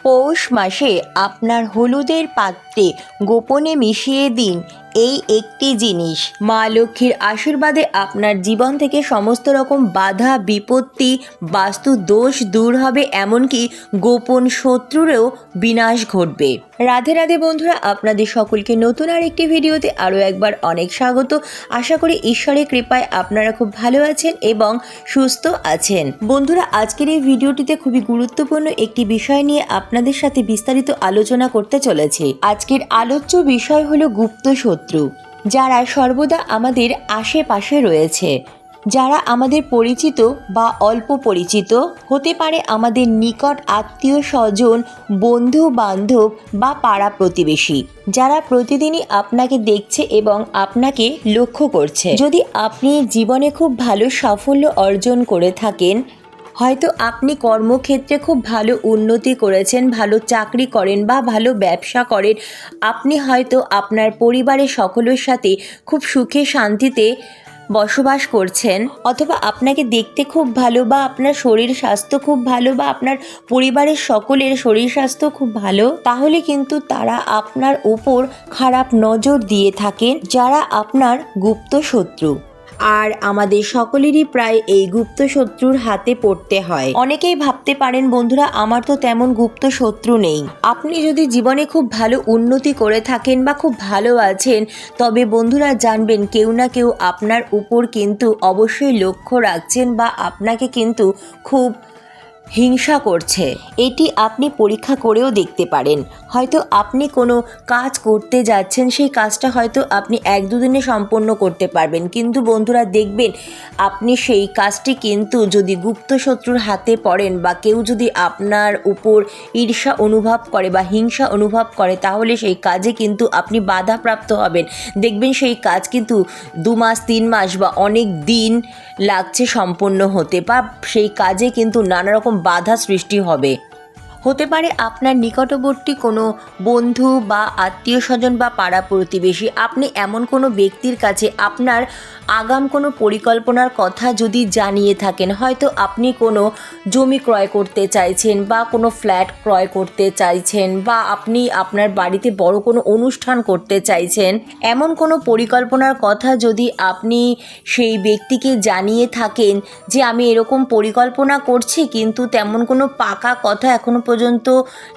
পৌষ মাসে আপনার হলুদের পাত্রে গোপনে মিশিয়ে দিন এই একটি জিনিস। মা লক্ষ্মীর আশীর্বাদে আপনার জীবন থেকে সমস্ত রকম বাধা বিপত্তি বাস্তু দোষ দূর হবে, এমনকি গোপন শত্রুরও বিনাশ ঘটবে। রাধে রাধে বন্ধুরা, আপনাদের সকলকে নতুন আর একটি ভিডিওতে আরও একবার অনেক স্বাগত। আশা করি ঈশ্বরের কৃপায় আপনারা খুব ভালো আছেন এবং সুস্থ আছেন। বন্ধুরা, আজকের এই ভিডিওটিতে খুবই গুরুত্বপূর্ণ একটি বিষয় নিয়ে আপনাদের সাথে বিস্তারিত আলোচনা করতে চলেছি। আজকের আলোচ্য বিষয় হলো গুপ্ত শত্রু, যারা সর্বদা আমাদের আশেপাশে রয়েছে, যারা আমাদের পরিচিত বা অল্প পরিচিত হতে পারে, আমাদের নিকট আত্মীয় স্বজন, বন্ধু বান্ধব বা পাড়া প্রতিবেশী, যারা প্রতিদিনই আপনাকে দেখছে এবং আপনাকে লক্ষ্য করছে। যদি আপনি জীবনে খুব ভালো সাফল্য অর্জন করে থাকেন, হয়তো আপনি কর্মক্ষেত্রে খুব ভালো উন্নতি করেছেন, ভালো চাকরি করেন বা ভালো ব্যবসা করেন, আপনি হয়তো আপনার পরিবারের সকলের সাথে খুব সুখে শান্তিতে বসবাস করছেন, অথবা আপনাকে দেখতে খুব ভালো বা আপনার শরীর স্বাস্থ্য খুব ভালো বা আপনার পরিবারের সকলের শরীর স্বাস্থ্য খুব ভালো, তাহলে কিন্তু তারা আপনার উপর খারাপ নজর দিয়ে থাকেন, যারা আপনার গুপ্ত শত্রু। আর আমাদের সকলেরই প্রায় এই গুপ্ত শত্রুর হাতে পড়তে হয়। অনেকেই ভাবতে পারেন বন্ধুরা, আমার তো তেমন গুপ্ত শত্রু নেই। আপনি যদি জীবনে খুব ভালো উন্নতি করে থাকেন বা খুব ভালো আছেন, তবে বন্ধুরা জানবেন কেউ না কেউ আপনার উপর কিন্তু অবশ্যই লক্ষ্য রাখছেন বা আপনাকে কিন্তু খুব হিংসা করছে। এটি আপনি পরীক্ষা করেও দেখতে পারেন। হয়তো আপনি কোনো কাজ করতে যাচ্ছেন, সেই কাজটা হয়তো আপনি 1-2 দিনে সম্পন্ন করতে পারবেন, কিন্তু বন্ধুরা দেখবেন আপনি সেই কাজটি কিন্তু যদি গুপ্ত শত্রুর হাতে পড়েন বা কেউ যদি আপনার উপর ঈর্ষা অনুভব করে বা হিংসা অনুভব করে, তাহলে সেই কাজে কিন্তু আপনি বাধাপ্রাপ্ত হবেন। দেখবেন সেই কাজ কিন্তু 2 মাস 3 মাস বা অনেক দিন লাগছে সম্পন্ন হতে, বা সেই কাজে কিন্তু নানা রকম বাধা সৃষ্টি হবে। হতে পারে আপনার নিকটবর্তী কোনো বন্ধু বা আত্মীয় স্বজন বা পাড়া প্রতিবেশী, আপনি এমন কোনো ব্যক্তির কাছে আপনার আগাম কোনো পরিকল্পনার কথা যদি জানিয়ে থাকেন, হয়তো আপনি কোনো জমি ক্রয় করতে চাইছেন বা কোনো ফ্ল্যাট ক্রয় করতে চাইছেন বা আপনি আপনার বাড়িতে বড় কোনো অনুষ্ঠান করতে চাইছেন, এমন কোনো পরিকল্পনার কথা যদি আপনি সেই ব্যক্তিকে জানিয়ে থাকেন যে আমি এরকম পরিকল্পনা করছি, কিন্তু তেমন কোনো পাকা কথা এখনো পর্যন্ত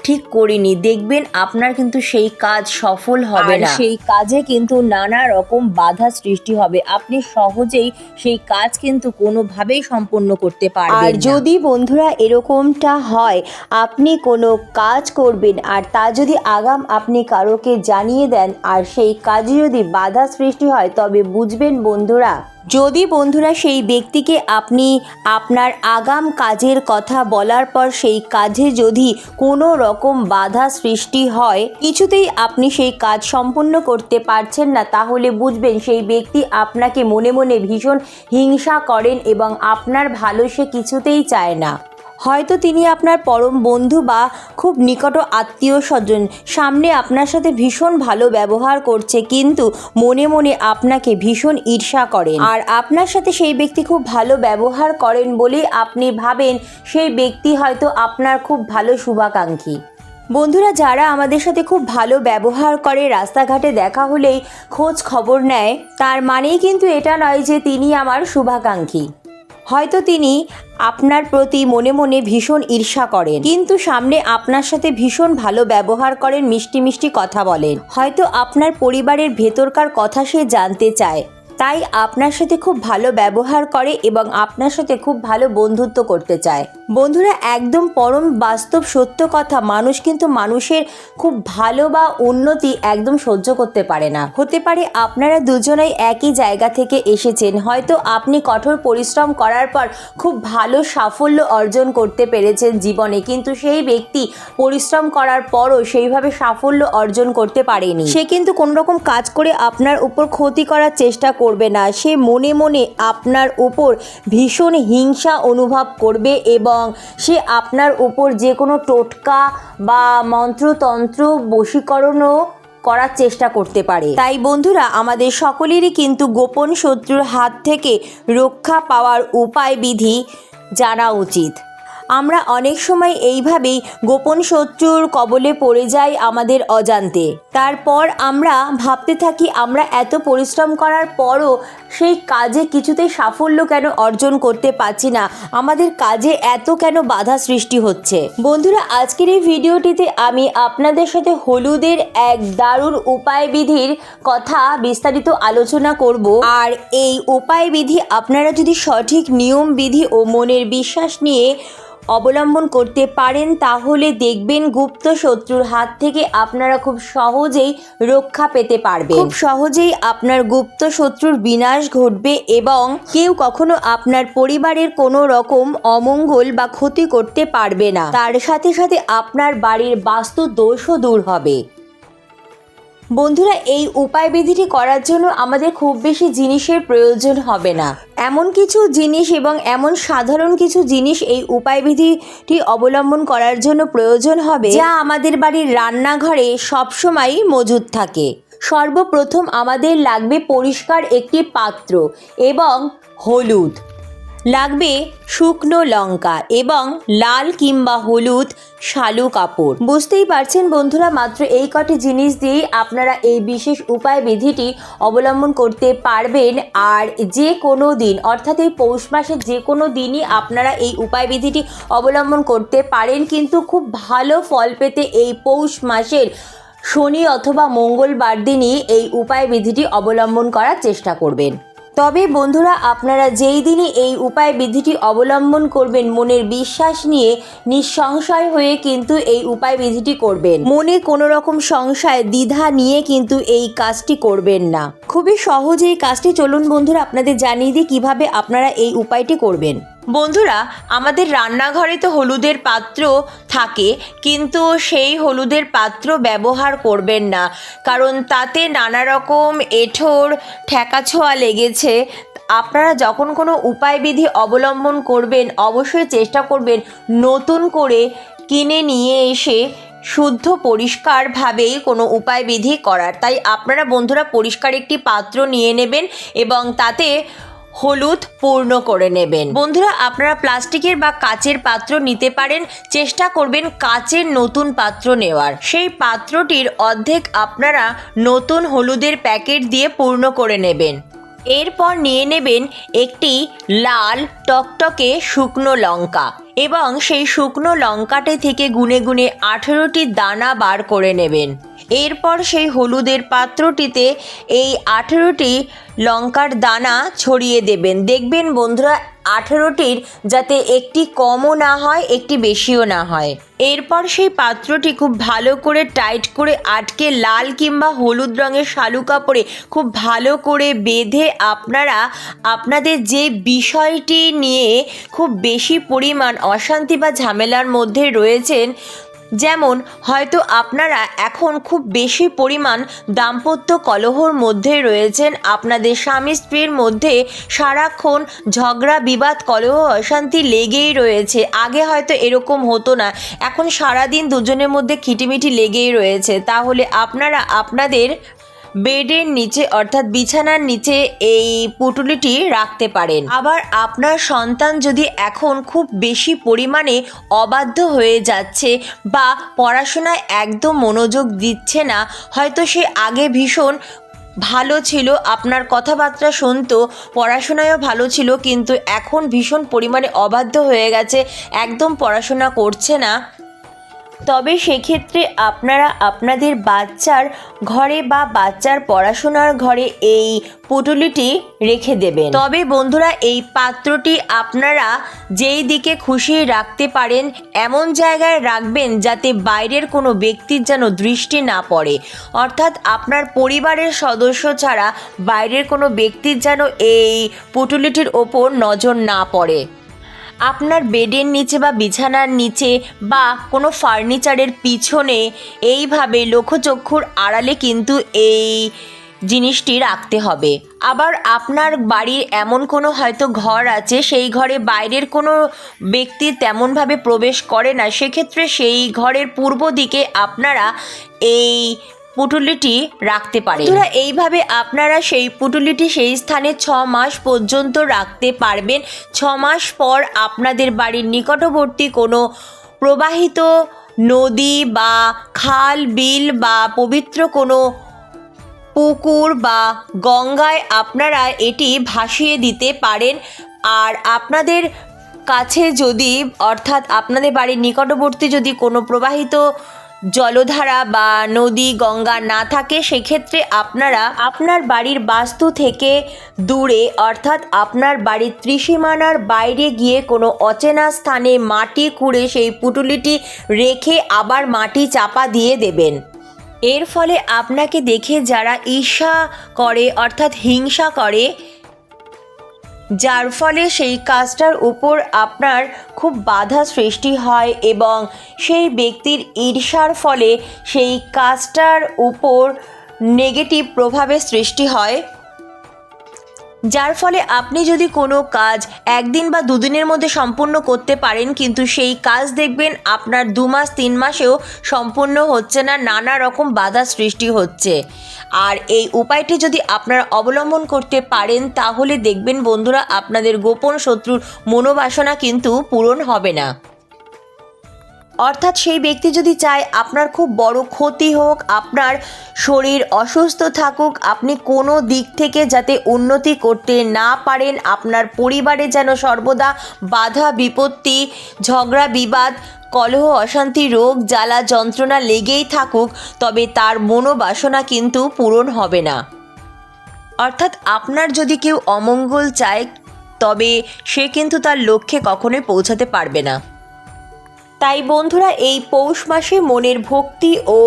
ঠিক করিনি, দেখবেন আপনার কিন্তু সেই কাজ সফল হবে না। সেই কাজে কিন্তু নানা রকম বাধা সৃষ্টি হবে, আপনি সহজেই সেই কাজ কিন্তু কোনোভাবেই সম্পন্ন করতে পারবেন না। আর যদি বন্ধুরা এরকমটা হয়, আপনি কোনো কাজ করবেন আর তা যদি আগাম আপনি কারোকে জানিয়ে দেন আর সেই কাজে যদি বাধা সৃষ্টি হয়, তবে বুঝবেন বন্ধুরা, যদি বন্ধুরা সেই ব্যক্তিকে আপনি আপনার আগাম কাজের কথা বলার পর সেই কাজে যদি কোনো রকম বাধা সৃষ্টি হয়, কিছুতেই আপনি সেই কাজ সম্পূর্ণ করতে পারছেন না, তাহলে বুঝবেন সেই ব্যক্তি আপনাকে মনে মনে ভীষণ হিংসা করেন এবং আপনার ভালো সে কিছুতেই চায় না। হয়তো তিনি আপনার পরম বন্ধু বা খুব নিকট আত্মীয় স্বজন, সামনে আপনার সাথে ভীষণ ভালো ব্যবহার করছে, কিন্তু মনে মনে আপনাকে ভীষণ ঈর্ষা করেন। আর আপনার সাথে সেই ব্যক্তি খুব ভালো ব্যবহার করেন বলেই আপনি ভাবেন সেই ব্যক্তি হয়তো আপনার খুব ভালো শুভাকাঙ্ক্ষী। বন্ধুরা, যারা আমাদের সাথে খুব ভালো ব্যবহার করে, রাস্তাঘাটে দেখা হলেই খোঁজ খবর নেয়, তার মানেই কিন্তু এটা নয় যে তিনি আমার শুভাকাঙ্ক্ষী। হয়তো তিনি আপনার প্রতি মনে মনে ভীষণ ঈর্ষা করেন, কিন্তু সামনে আপনার সাথে ভীষণ ভালো ব্যবহার করেন, মিষ্টি মিষ্টি কথা বলেন। হয়তো আপনার পরিবারের ভেতরকার কথা সে জানতে চায়, তাই আপনার সাথে খুব ভালো ব্যবহার করে এবং আপনার সাথে খুব ভালো বন্ধুত্ব করতে চায়। বন্ধুরা, একদম পরম বাস্তব সত্য কথা, মানুষ কিন্তু মানুষের খুব ভালো বা উন্নতি একদম সহ্য করতে পারে না। হতে পারে আপনারা দুজনেই একই জায়গা থেকে এসেছেন, হয়তো আপনি কঠোর পরিশ্রম করার পর খুব ভালো সাফল্য অর্জন করতে পেরেছেন জীবনে, কিন্তু সেই ব্যক্তি পরিশ্রম করার পরও সেইভাবে সাফল্য অর্জন করতে পারেনি। সে কিন্তু কোনো রকম কাজ করে আপনার উপর ক্ষতি করার চেষ্টা করবে না, সে মনে মনে আপনার উপর ভীষণ হিংসা অনুভব করবে এবং সে আপনার উপর যে কোনো টোটকা বা মন্ত্রতন্ত্র বশীকরণও করার চেষ্টা করতে পারে। তাই বন্ধুরা, আমাদের সকলেরই কিন্তু গোপন শত্রুর হাত থেকে রক্ষা পাওয়ার উপায় বিধি জানা উচিত। আমরা অনেক সময় এইভাবেই গোপন শত্রুর কবলে পড়ে যাই আমাদের অজান্তে। তারপর আমরা ভাবতে থাকি আমরা এত পরিশ্রম করার পরও সেই কাজে কিছুতেই সাফল্য কেন অর্জন করতে পারছি না, আমাদের কাজে এত কেন বাধা সৃষ্টি হচ্ছে। বন্ধুরা, আজকের এই ভিডিওটিতে আমি আপনাদের সাথে হলুদের এক দারুণ উপায় বিধির কথা বিস্তারিত আলোচনা করব। আর এই উপায় বিধি আপনারা যদি সঠিক নিয়ম বিধি ও মনের বিশ্বাস নিয়ে অবলম্বন করতে পারেন তাহলে দেখবেন গুপ্ত শত্রুর হাত থেকে আপনারা খুব সহজেই রক্ষা পেতে পারবেন। খুব সহজেই আপনার গুপ্ত শত্রুর বিনাশ ঘটবে এবং কেউ কখনো আপনার পরিবারের কোনো রকম অমঙ্গল বা ক্ষতি করতে পারবে না। তার সাথে সাথে আপনার বাড়ির বাস্তু দোষও দূর হবে। বন্ধুরা, এই উপায় বিধিটি করার জন্য আমাদের খুব বেশি জিনিসের প্রয়োজন হবে না। এমন কিছু জিনিস এবং এমন সাধারণ কিছু জিনিস এই উপায় বিধিটি অবলম্বন করার জন্য প্রয়োজন হবে যা আমাদের বাড়ির রান্নাঘরে সবসময়ই মজুদ থাকে। সর্বপ্রথম আমাদের লাগবে পরিষ্কার একটি পাত্র এবং হলুদ, লাগবে শুকনো লঙ্কা এবং লাল কিংবা হলুদ শালু কাপড়। বুঝতেই পারছেন বন্ধুরা, মাত্র এই কটি জিনিস দিয়েই আপনারা এই বিশেষ উপায় বিধিটি অবলম্বন করতে পারবেন। আর যে কোনো দিন, অর্থাৎ এই পৌষ মাসের যে কোনো দিনই আপনারা এই উপায় বিধিটি অবলম্বন করতে পারেন, কিন্তু খুব ভালো ফল পেতে এই পৌষ মাসের শনি অথবা মঙ্গলবার দিনই এই উপায় বিধিটি অবলম্বন করার চেষ্টা করবেন। তবে বন্ধুরা, আপনারা যেই দিনই এই উপায় বিধিটি অবলম্বন করবেন মনের বিশ্বাস নিয়ে নিঃসংশয় হয়ে কিন্তু এই উপায় বিধিটি করবেন। মনে কোনো রকম সংশয় দ্বিধা নিয়ে কিন্তু এই কাজটি করবেন না। খুবই সহজ এই কাজটি। চলুন বন্ধুরা, আপনাদের জানিয়ে দিই কীভাবে আপনারা এই উপায়টি করবেন। বন্ধুরা, আমাদের রান্নাঘরে তো হলুদের পাত্র থাকে, কিন্তু সেই হলুদের পাত্র ব্যবহার করবেন না, কারণ তাতে নানা রকম এঁঠোর ঠেকাছোঁয়া লেগেছে। আপনারা যখন কোনো উপায় বিধি অবলম্বন করবেন অবশ্যই চেষ্টা করবেন নতুন করে কিনে নিয়ে এসে শুদ্ধ পরিষ্কারভাবেই কোনো উপায় বিধি করার। তাই আপনারা বন্ধুরা পরিষ্কার একটি পাত্র নিয়ে নেবেন এবং তাতে হলুদ পূর্ণ করে নেবেন। বন্ধুরা, আপনারা প্লাস্টিকের বা কাচের পাত্র নিতে পারেন। চেষ্টা করবেন কাচের নতুন পাত্র নেওয়ার। সেই পাত্রটির অর্ধেক আপনারা নতুন হলুদের প্যাকেট দিয়ে পূর্ণ করে নেবেন। এরপর নিয়ে নেবেন একটি লাল টকটকে শুকনো লঙ্কা এবং সেই শুকনো লঙ্কাটি থেকে গুনে গুনে 18টি দানা বার করে নেবেন। এরপর সেই হলুদের পাত্রটিতে এই 18টি লঙ্কার দানা ছড়িয়ে দেবেন। দেখবেন বন্ধুরা 18টির যাতে একটি কমও না হয় একটি বেশিও না হয়। এরপর সেই পাত্রটি খুব ভালো করে টাইট করে আটকে লাল কিংবা হলুদ রঙের শালু কাপড়ে খুব ভালো করে বেঁধে আপনারা আপনাদের যে বিষয়টি নিয়ে খুব বেশি পরিমাণ অশান্তি বা ঝামেলার মধ্যে রয়েছেন, যেমন হয়তো আপনারা এখন খুব বেশি পরিমাণ দাম্পত্য কলহর মধ্যে রয়েছেন, আপনাদের স্বামী স্ত্রীর মধ্যে সারাক্ষণ ঝগড়া বিবাদ কলহ অশান্তি লেগেই রয়েছে। আগে হয়তো এরকম হতো না, এখন সারাদিন দুজনের মধ্যে খিটিমিটি লেগেই রয়েছে। তাহলে আপনারা আপনাদের বেডের নিচে অর্থাৎ বিছানার নিচে এই পুটুলিটি রাখতে পারেন। আবার আপনার সন্তান যদি এখন খুব বেশি পরিমাণে অবাধ্য হয়ে যাচ্ছে বা পড়াশোনায় একদম মনোযোগ দিচ্ছে না, হয়তো সে আগে ভীষণ ভালো ছিল, আপনার কথাবার্তা শুনতো, পড়াশোনায়ও ভালো ছিল, কিন্তু এখন ভীষণ পরিমাণে অবাধ্য হয়ে গেছে, একদম পড়াশোনা করছে না, তবে সেক্ষেত্রে আপনারা আপনাদের বাচ্চার ঘরে বা বাচ্চার পড়াশোনার ঘরে এই পুটুলিটি রেখে দেবেন। তবে বন্ধুরা এই পাত্রটি আপনারা যেই দিকে খুশি রাখতে পারেন এমন জায়গায় রাখবেন যাতে বাইরের কোনো ব্যক্তির যেন দৃষ্টি না পড়ে, অর্থাৎ আপনার পরিবারের সদস্য ছাড়া বাইরের কোনো ব্যক্তির যেন এই পুটুলিটির ওপর নজর না পড়ে। আপনার বেডের নিচে বা বিছানার নিচে বা কোনো ফার্নিচারের পিছনে এইভাবে লোকচক্ষুর আড়ালে কিন্তু এই জিনিসটি রাখতে হবে। আবার আপনার বাড়ির এমন কোনো হয়তো ঘর আছে সেই ঘরে বাইরের কোনো ব্যক্তি তেমনভাবে প্রবেশ করে না, সেক্ষেত্রে সেই ঘরের পূর্ব দিকে আপনারা এই পুঁটুলিটি রাখতে পারেন। বন্ধুরা, এইভাবে আপনারা সেই পুঁটুলিটি সেই স্থানে 6 মাস পর্যন্ত রাখতে পারবেন। 6 মাস পর আপনাদের বাড়ির নিকটবর্তী কোনো প্রবাহিত নদী বা খাল বিল বা পবিত্র কোনো পুকুর বা গঙ্গায় আপনারা এটি ভাসিয়ে দিতে পারেন। আর আপনাদের কাছে যদি অর্থাৎ আপনাদের বাড়ির নিকটবর্তী যদি কোনো প্রবাহিত জলধারা বা নদী গঙ্গা না থাকে, সেক্ষেত্রে আপনারা আপনার বাড়ির বাস্তু থেকে দূরে অর্থাৎ আপনার বাড়ির ত্রিসীমানার বাইরে গিয়ে কোনো অচেনা স্থানে মাটি খুঁড়ে সেই পুঁটুলিটি রেখে আবার মাটি চাপা দিয়ে দেবেন। এর ফলে আপনাকে দেখে যারা ঈর্ষা করে অর্থাৎ হিংসা করে, যার ফলে সেই কাজটার উপর আপনার খুব বাধা সৃষ্টি হয় এবং সেই ব্যক্তির ঈর্ষার ফলে সেই কাজটার উপর নেগেটিভ প্রভাবের সৃষ্টি হয়, যার ফলে আপনি যদি কোনো কাজ একদিন বা দুদিনের মধ্যে সম্পূর্ণ করতে পারেন, কিন্তু সেই কাজ দেখবেন আপনার 2 মাস 3 মাসেও সম্পূর্ণ হচ্ছে না, নানা রকম বাধা সৃষ্টি হচ্ছে। আর এই উপায়টি যদি আপনারা অবলম্বন করতে পারেন, তাহলে দেখবেন বন্ধুরা আপনাদের গোপন শত্রুর মনোবাসনা কিন্তু পূরণ হবে না। অর্থাৎ সেই ব্যক্তি যদি চায় আপনার খুব বড় ক্ষতি হোক, আপনার শরীর অসুস্থ থাকুক, আপনি কোনো দিক থেকে যাতে উন্নতি করতে না পারেন, আপনার পরিবারে যেন সর্বদা বাধা বিপত্তি ঝগড়া বিবাদ কলহ অশান্তি রোগ জ্বালা যন্ত্রণা লেগেই থাকুক, তবে তার মনোবাসনা কিন্তু পূরণ হবে না। অর্থাৎ আপনার যদি কেউ অমঙ্গল চায়, তবে সে কিন্তু তার লক্ষ্যে কখনোই পৌঁছাতে পারবে না। তাই বন্ধুরা, এই পৌষ মাসে মনের ভক্তি ও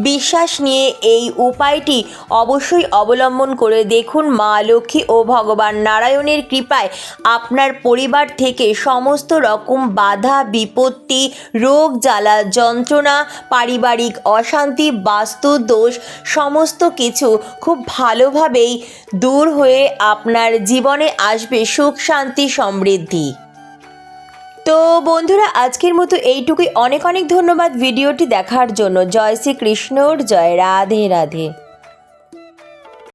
বিশ্বাস নিয়ে এই উপায়টি অবশ্যই অবলম্বন করে দেখুন। মা লক্ষ্মী ও ভগবান নারায়ণের কৃপায় আপনার পরিবার থেকে সমস্ত রকম বাধা বিপত্তি রোগ জ্বালা যন্ত্রণা পারিবারিক অশান্তি বাস্তু দোষ সমস্ত কিছু খুব ভালোভাবেই দূর হয়ে আপনার জীবনে আসবে সুখ শান্তি সমৃদ্ধি। তো বন্ধুরা, আজকের মতো এইটুকুই। অনেক অনেক ধন্যবাদ ভিডিওটি দেখার জন্য। জয় শ্রীকৃষ্ণর জয়। রাধে রাধে।